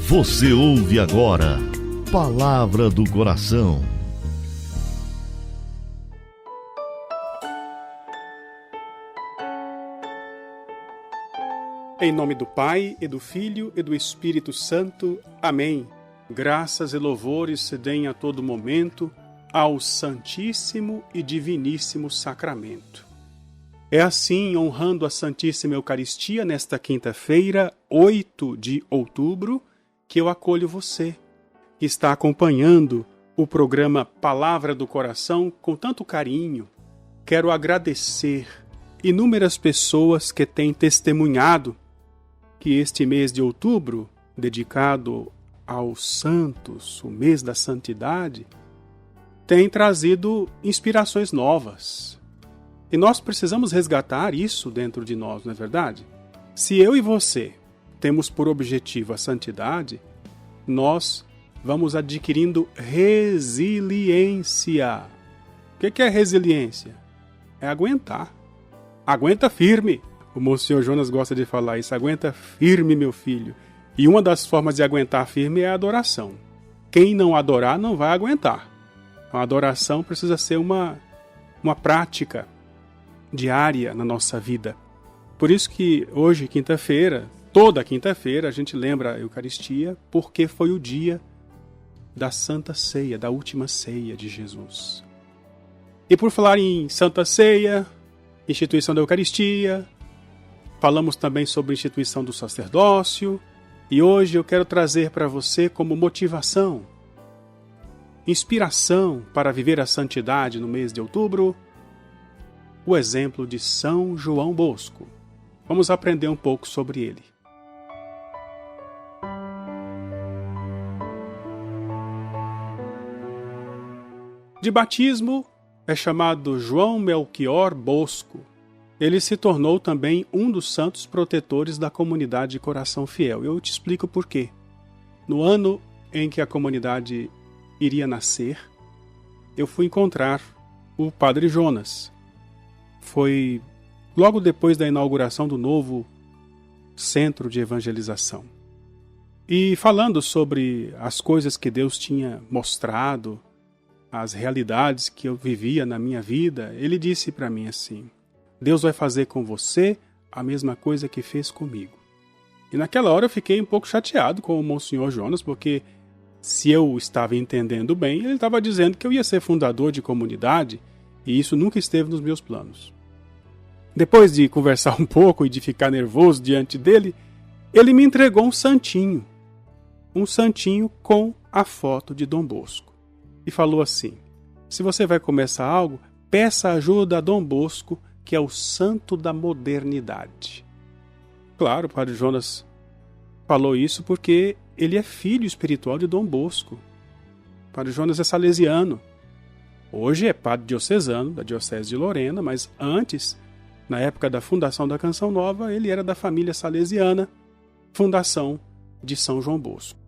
Você ouve agora Palavra do Coração. Em nome do Pai, e do Filho, e do Espírito Santo. Amém. Graças e louvores se deem a todo momento ao Santíssimo e Diviníssimo Sacramento. É assim, honrando a Santíssima Eucaristia, nesta quinta-feira, 8 de outubro, que eu acolho você, que está acompanhando o programa Palavra do Coração com tanto carinho. Quero agradecer inúmeras pessoas que têm testemunhado que este mês de outubro, dedicado aos santos, o mês da santidade, tem trazido inspirações novas. E nós precisamos resgatar isso dentro de nós, não é verdade? Se eu e você temos por objetivo a santidade, nós vamos adquirindo resiliência. O que é resiliência? É aguentar. Aguenta firme. O Monsenhor Jonas gosta de falar isso. Aguenta firme, meu filho. E uma das formas de aguentar firme é a adoração. Quem não adorar não vai aguentar. A adoração precisa ser uma prática diária na nossa vida. Por isso que hoje, quinta-feira, toda quinta-feira, a gente lembra a Eucaristia, porque foi o dia da Santa Ceia, da última ceia de Jesus. E por falar em Santa Ceia, instituição da Eucaristia, falamos também sobre a instituição do sacerdócio, e hoje eu quero trazer para você como motivação, inspiração para viver a santidade no mês de outubro, o exemplo de São João Bosco. Vamos aprender um pouco sobre ele. De batismo, é chamado João Melchior Bosco. Ele se tornou também um dos santos protetores da comunidade de Coração Fiel. Eu te explico por quê. No ano em que a comunidade iria nascer, eu fui encontrar o Padre Jonas. Foi logo depois da inauguração do novo centro de evangelização. E falando sobre as coisas que Deus tinha mostrado, as realidades que eu vivia na minha vida, ele disse para mim assim: Deus vai fazer com você a mesma coisa que fez comigo. E naquela hora eu fiquei um pouco chateado com o Monsenhor Jonas, porque se eu estava entendendo bem, ele estava dizendo que eu ia ser fundador de comunidade, e isso nunca esteve nos meus planos. Depois de conversar um pouco e de ficar nervoso diante dele, ele me entregou um santinho com a foto de Dom Bosco. E falou assim: se você vai começar algo, peça ajuda a Dom Bosco, que é o santo da modernidade. Claro, o Padre Jonas falou isso porque ele é filho espiritual de Dom Bosco. O Padre Jonas é salesiano. Hoje é padre diocesano da Diocese de Lorena, mas antes, na época da fundação da Canção Nova, ele era da família salesiana, fundação de São João Bosco.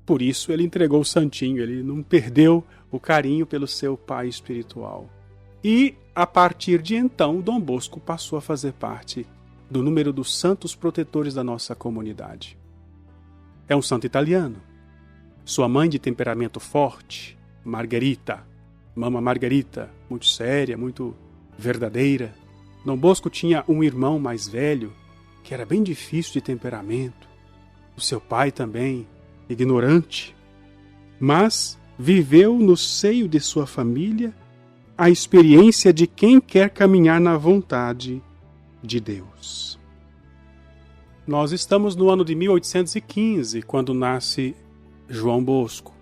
Por isso ele entregou o santinho, ele não perdeu o carinho pelo seu pai espiritual. E, a partir de então, Dom Bosco passou a fazer parte do número dos santos protetores da nossa comunidade. É um santo italiano. Sua mãe, de temperamento forte, Margherita, Mama Margherita, muito séria, muito verdadeira. Dom Bosco tinha um irmão mais velho, que era bem difícil de temperamento. O seu pai também, ignorante. Mas viveu no seio de sua família a experiência de quem quer caminhar na vontade de Deus. Nós estamos no ano de 1815, quando nasce João Bosco.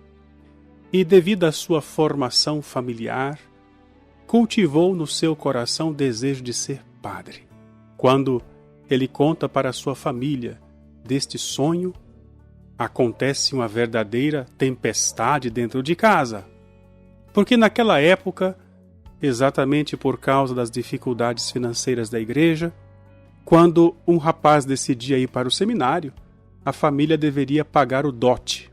E devido à sua formação familiar, cultivou no seu coração o desejo de ser padre. Quando ele conta para sua família deste sonho, acontece uma verdadeira tempestade dentro de casa. Porque naquela época, exatamente por causa das dificuldades financeiras da igreja, quando um rapaz decidia ir para o seminário, a família deveria pagar o dote.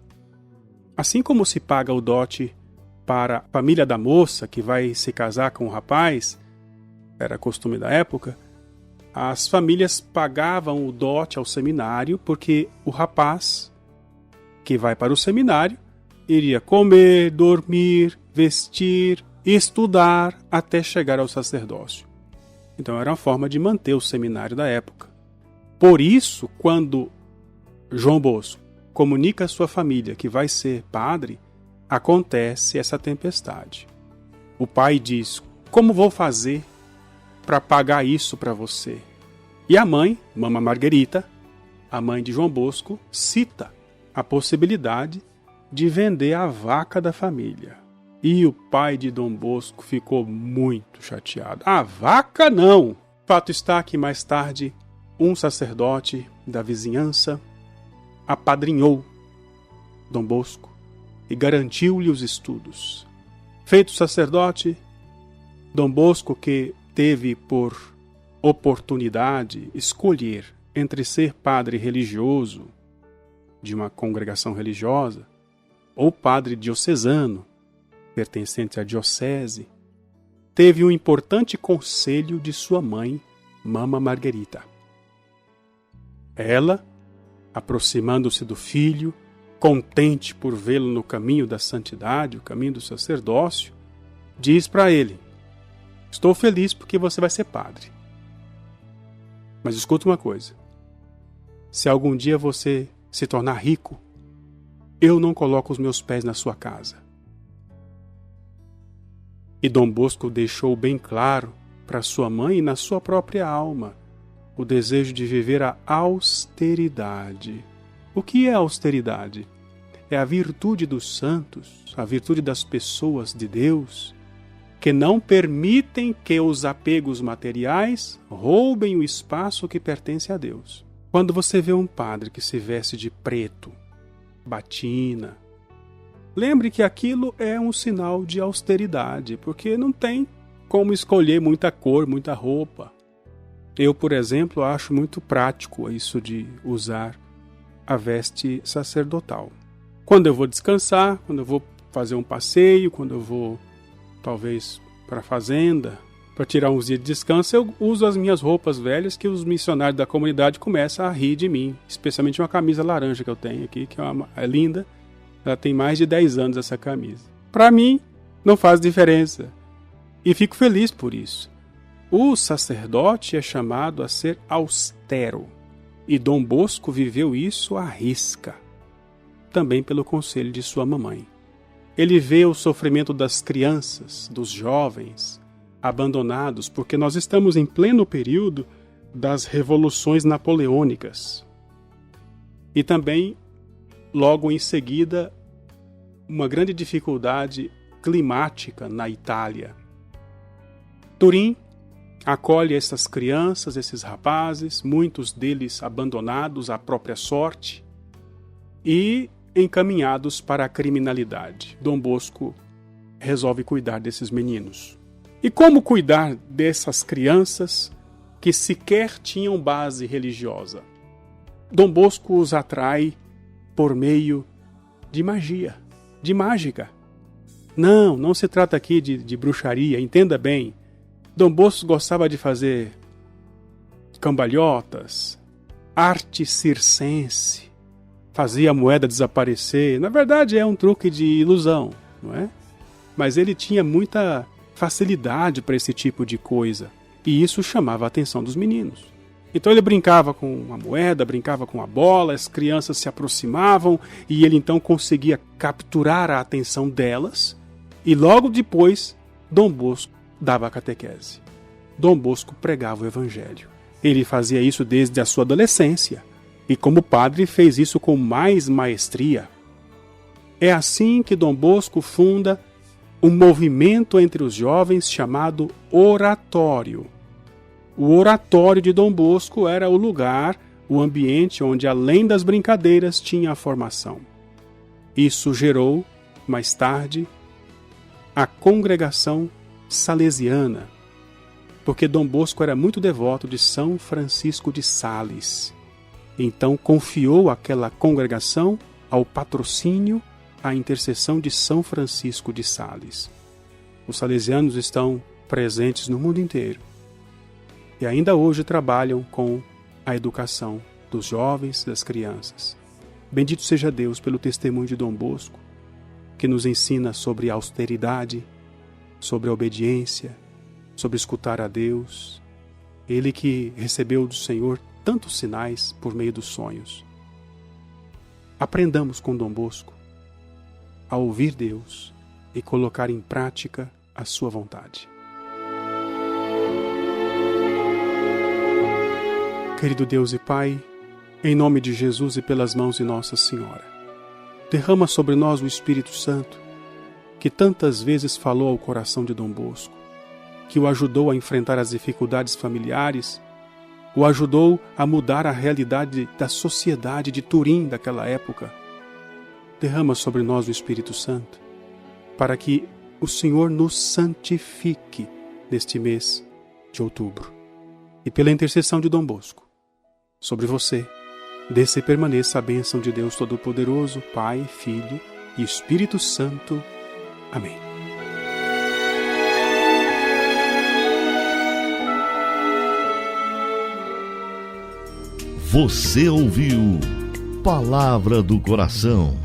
Assim como se paga o dote para a família da moça que vai se casar com o rapaz, era costume da época, as famílias pagavam o dote ao seminário porque o rapaz que vai para o seminário iria comer, dormir, vestir, estudar até chegar ao sacerdócio. Então era uma forma de manter o seminário da época. Por isso, quando João Bosco comunica à sua família que vai ser padre, acontece essa tempestade. O pai diz: como vou fazer para pagar isso para você? E a mãe, Mama Margarita, a mãe de João Bosco, cita a possibilidade de vender a vaca da família. E o pai de Dom Bosco ficou muito chateado. A vaca não! Fato está que mais tarde um sacerdote da vizinhança apadrinhou Dom Bosco e garantiu-lhe os estudos. Feito sacerdote, Dom Bosco, que teve por oportunidade escolher entre ser padre religioso de uma congregação religiosa ou padre diocesano, pertencente à diocese, teve um importante conselho de sua mãe, Mama Margarita. Ela, aproximando-se do filho, contente por vê-lo no caminho da santidade, o caminho do sacerdócio, diz para ele: estou feliz porque você vai ser padre. Mas escuta uma coisa: se algum dia você se tornar rico, eu não coloco os meus pés na sua casa. E Dom Bosco deixou bem claro para sua mãe e na sua própria alma o desejo de viver a austeridade. O que é austeridade? É a virtude dos santos, a virtude das pessoas de Deus, que não permitem que os apegos materiais roubem o espaço que pertence a Deus. Quando você vê um padre que se veste de preto, batina, lembre que aquilo é um sinal de austeridade, porque não tem como escolher muita cor, muita roupa. Eu, por exemplo, acho muito prático isso de usar a veste sacerdotal. Quando eu vou descansar, quando eu vou fazer um passeio, quando eu vou, talvez, para a fazenda, para tirar uns dias de descanso, eu uso as minhas roupas velhas que os missionários da comunidade começam a rir de mim, especialmente uma camisa laranja que eu tenho aqui, que é linda. Ela tem mais de 10 anos essa camisa. Para mim, não faz diferença. E fico feliz por isso. O sacerdote é chamado a ser austero. E Dom Bosco viveu isso à risca. Também pelo conselho de sua mamãe. Ele vê o sofrimento das crianças, dos jovens, abandonados, porque nós estamos em pleno período das revoluções napoleônicas. E também, logo em seguida, uma grande dificuldade climática na Itália. Turim acolhe essas crianças, esses rapazes, muitos deles abandonados à própria sorte e encaminhados para a criminalidade. Dom Bosco resolve cuidar desses meninos. E como cuidar dessas crianças que sequer tinham base religiosa? Dom Bosco os atrai por meio de magia, de mágica. Não se trata aqui de bruxaria, entenda bem. Dom Bosco gostava de fazer cambalhotas, arte circense, fazia a moeda desaparecer. Na verdade é um truque de ilusão, não é? Mas ele tinha muita facilidade para esse tipo de coisa, e isso chamava a atenção dos meninos. Então ele brincava com a moeda, brincava com a bola, as crianças se aproximavam e ele então conseguia capturar a atenção delas, e logo depois Dom Bosco dava a catequese. Dom Bosco pregava o evangelho. Ele fazia isso desde a sua adolescência e como padre fez isso com mais maestria. É assim que Dom Bosco funda um movimento entre os jovens chamado oratório. O oratório de Dom Bosco era o lugar, o ambiente onde, além das brincadeiras, tinha a formação. Isso gerou, mais tarde, a congregação salesiana, porque Dom Bosco era muito devoto de São Francisco de Sales. Então confiou aquela congregação ao patrocínio, à intercessão de São Francisco de Sales. Os salesianos estão presentes no mundo inteiro e ainda hoje trabalham com a educação dos jovens, das crianças. Bendito seja Deus pelo testemunho de Dom Bosco, que nos ensina sobre a austeridade, sobre a obediência, sobre escutar a Deus. Ele que recebeu do Senhor tantos sinais por meio dos sonhos. Aprendamos com Dom Bosco a ouvir Deus e colocar em prática a sua vontade. Querido Deus e Pai, em nome de Jesus e pelas mãos de Nossa Senhora, derrama sobre nós o Espírito Santo, que tantas vezes falou ao coração de Dom Bosco, que o ajudou a enfrentar as dificuldades familiares, o ajudou a mudar a realidade da sociedade de Turim daquela época. Derrama sobre nós o Espírito Santo, para que o Senhor nos santifique neste mês de outubro. E pela intercessão de Dom Bosco, sobre você, desça e permaneça a bênção de Deus Todo-Poderoso, Pai, Filho e Espírito Santo. Amém. Você ouviu Palavra do Coração.